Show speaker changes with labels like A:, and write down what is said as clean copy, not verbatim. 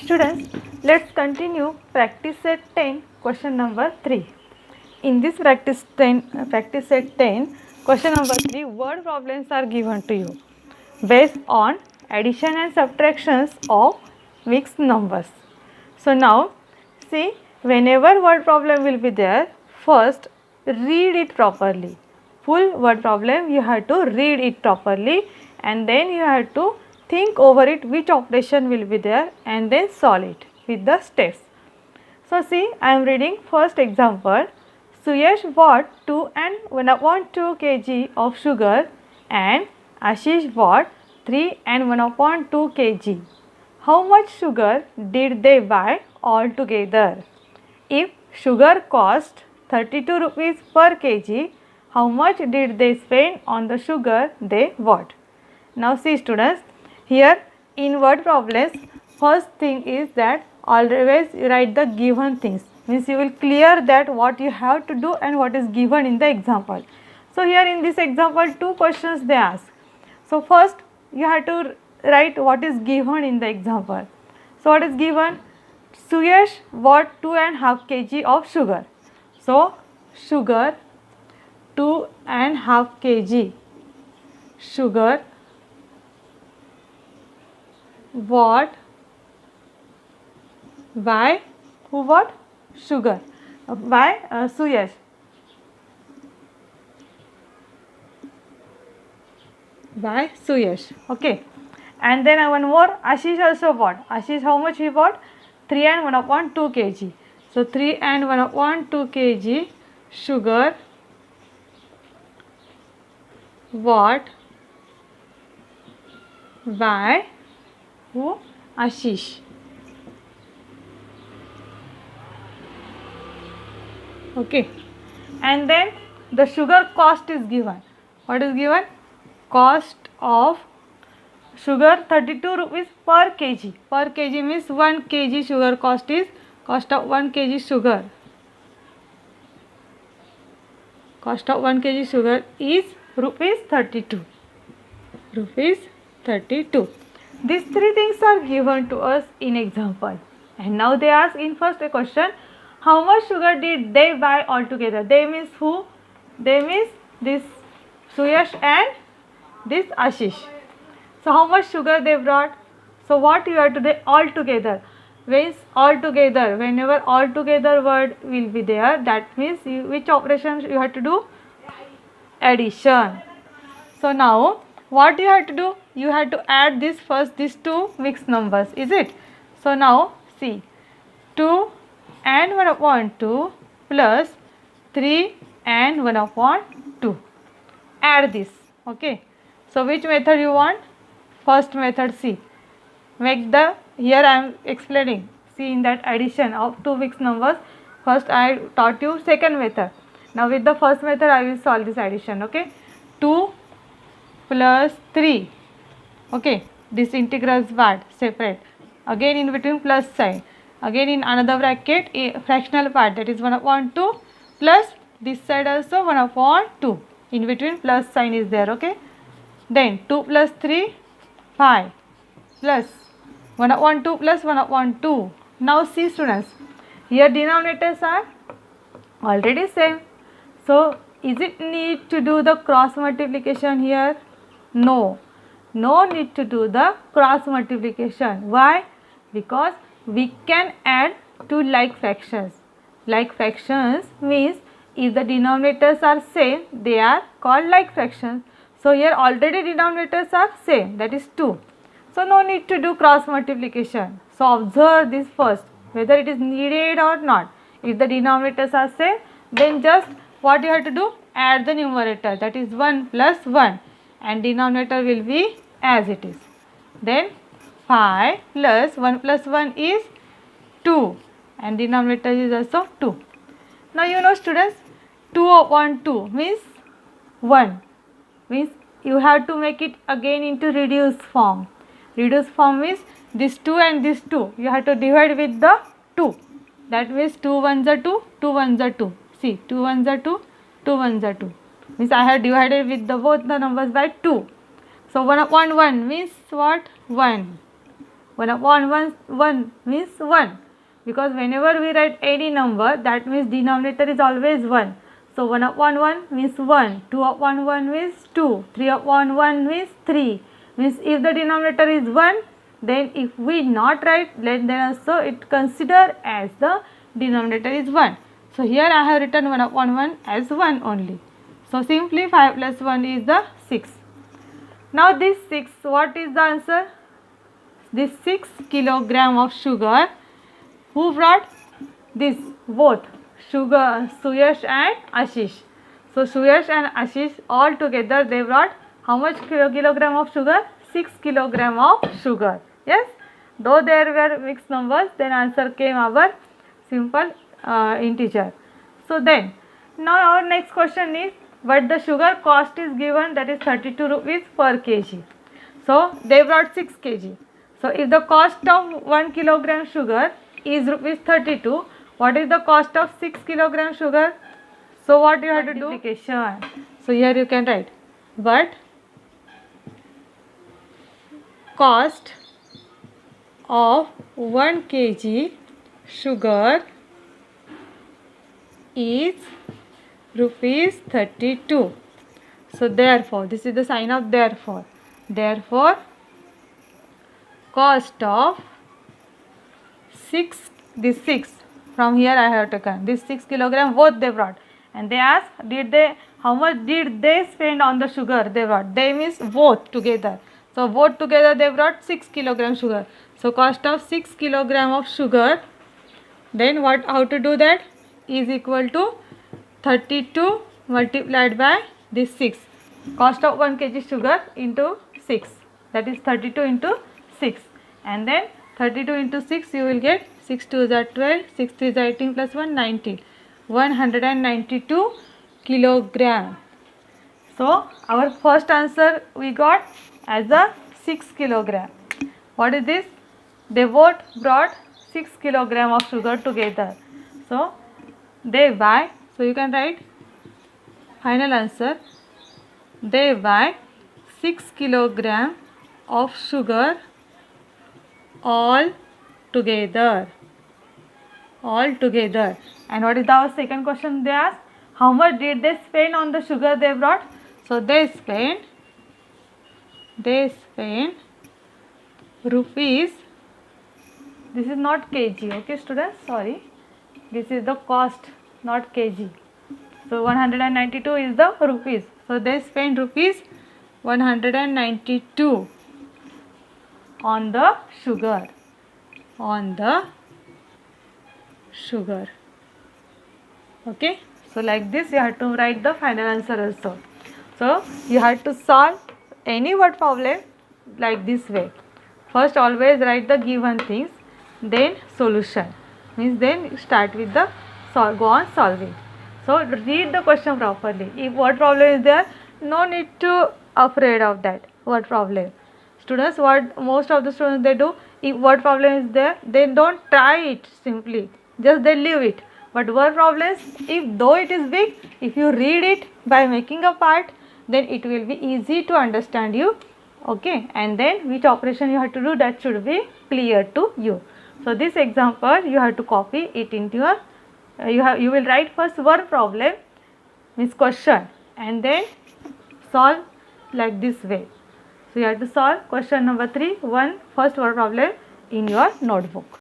A: Students, let's continue practice set 10, question number 3. In this practice set 10, question number 3, word problems are given to you based on addition and subtractions of mixed numbers. So now, see, whenever word problem will be there, first read it properly. Full word problem you have to read it properly, and then you have to think over it which operation will be there, and then solve it with the steps. So see, I am reading first example. Suyash bought 2 and 1/2 kg of sugar and Ashish bought 3 and 1/2 kg. How much sugar did they buy altogether? If sugar cost 32 rupees per kg, how much did they spend on the sugar they bought? Now see students, here in word problems, first thing is that always write the given things, means you will clear that what you have to do and what is given in the example. So here in this example, two questions they ask. So first you have to write what is given in the example. So what is given? Suyash bought 2.5 kg of sugar. So sugar 2.5 kg sugar bought by who bought? Sugar by Suyash. By Suyash. Okay. And then one more, Ashish also bought. Ashish, how much he bought? 3 and 1/2 kg. So 3 and 1/2 kg sugar bought by who? Ashish. Okay. And then the sugar cost is given. What is given? Cost of sugar 32 rupees per kg. Per kg means 1 kg sugar cost is cost of 1 kg sugar. Cost of 1 kg sugar is rupees 32. Rupees 32. These three things are given to us in example. And now they ask in first a question, how much sugar did they buy altogether? They means who? They means this Suyash and this Ashish. So how much sugar they brought? So what you have to do altogether? Means altogether. Whenever altogether word will be there, that means which operation you have to do? Addition. So now what you have to do? You have to add this first, these two mixed numbers, is it? So now see, 2 and 1/2 plus 3 and 1/2. Add this. Okay. So which method you want? First method, see. Make the, here I am explaining. See, in that addition of two mixed numbers, first I taught you second method. Now with the first method I will solve this addition. Okay. 2 plus 3. Okay. This integral is what? Separate. Again in between plus sign. Again in another bracket, a fractional part, that is 1/2 plus this side also 1/2. In between plus sign is there. Okay. Then 2 plus 3, 5 plus 1/2 plus 1/2. Now see students, here denominators are already same. So is it need to do the cross multiplication here? No. No need to do the cross multiplication. Why? Because we can add two like fractions. Like fractions means if the denominators are same, they are called like fractions. So here already denominators are same, that is 2. So no need to do cross multiplication. So observe this first, whether it is needed or not. If the denominators are same, then just what you have to do? Add the numerator, that is 1 plus 1, and denominator will be as it is. Then 5 plus 1 is 2, and denominator is also 2. Now you know students, 2/2 means 1. Means you have to make it again into reduced form. Reduced form means this 2 and this 2. You have to divide with the 2. That means 2 ones are 2, 2 ones are 2. See, 2 ones are 2, 2 ones are 2. Means I have divided with the both the numbers by 2. So 1/1 means what? 1. 1 upon 1 means 1, because whenever we write any number, that means denominator is always 1. So 1 upon 1 means 1, 2 upon 1 means 2, 3 upon 1 means 3. Means if the denominator is 1, then if we not write, then also it consider as the denominator is 1. So here I have written 1 upon 1 as 1 only. So simply 5 plus 1 is the 6. Now this 6, what is the answer? This 6 kilogram of sugar. Who brought? This both Suyash and Ashish. So Suyash and Ashish all together they brought how much kilogram of sugar? 6 kilogram of sugar. Yes, though there were mixed numbers, then answer came our simple integer. So then now our next question is, what the sugar cost is given, that is 32 rupees per kg. So they brought 6 kg. So if the cost of 1 kilogram sugar is rupees 32, what is the cost of 6 kilogram sugar? So what you have to do? Multiplication. So here you can write, what cost of 1 kg sugar is rupees 32. So therefore, this is the sign of therefore. Therefore, cost of 6, this 6 from here I have taken this 6 kilogram both they brought, and they asked how much did they spend on the sugar they brought. They means both together. So both together they brought 6 kilogram sugar. So cost of 6 kilogram of sugar, then what, how to do that, is equal to 32 multiplied by this 6. Cost of 1 kg sugar into 6, that is 32 into 6, and then 32 into 6 you will get 6 2s are 12, 6 3s are 18 plus 1 19, 192 kilogram. So our first answer we got as the 6 kilogram. What is this? They both brought 6 kilogram of sugar together. So they buy, so you can write final answer, they buy 6 kilogram of sugar all together. And what is our second question they asked? How much did they spend on the sugar they brought? So they spent rupees, this is not kg, okay students, sorry, this is the cost, not kg. So 192 is the rupees. So they spent rupees 192 on the sugar. Okay, so like this you have to write the final answer also. So you have to solve any word problem like this way. First always write the given things, then solution, means then start with the go on solving. So read the question properly. If word problem is there, no need to afraid of that word problem. Students, what most of the students they do, if word problem is there, they don't try it simply, just they leave it. But word problems, if though it is big, if you read it by making a part, then it will be easy to understand you. Okay, and then which operation you have to do, that should be clear to you. So this example you have to copy it into your you will write first word problem, means question, and then solve like this way. So you have to solve question number 3, first word problem in your notebook.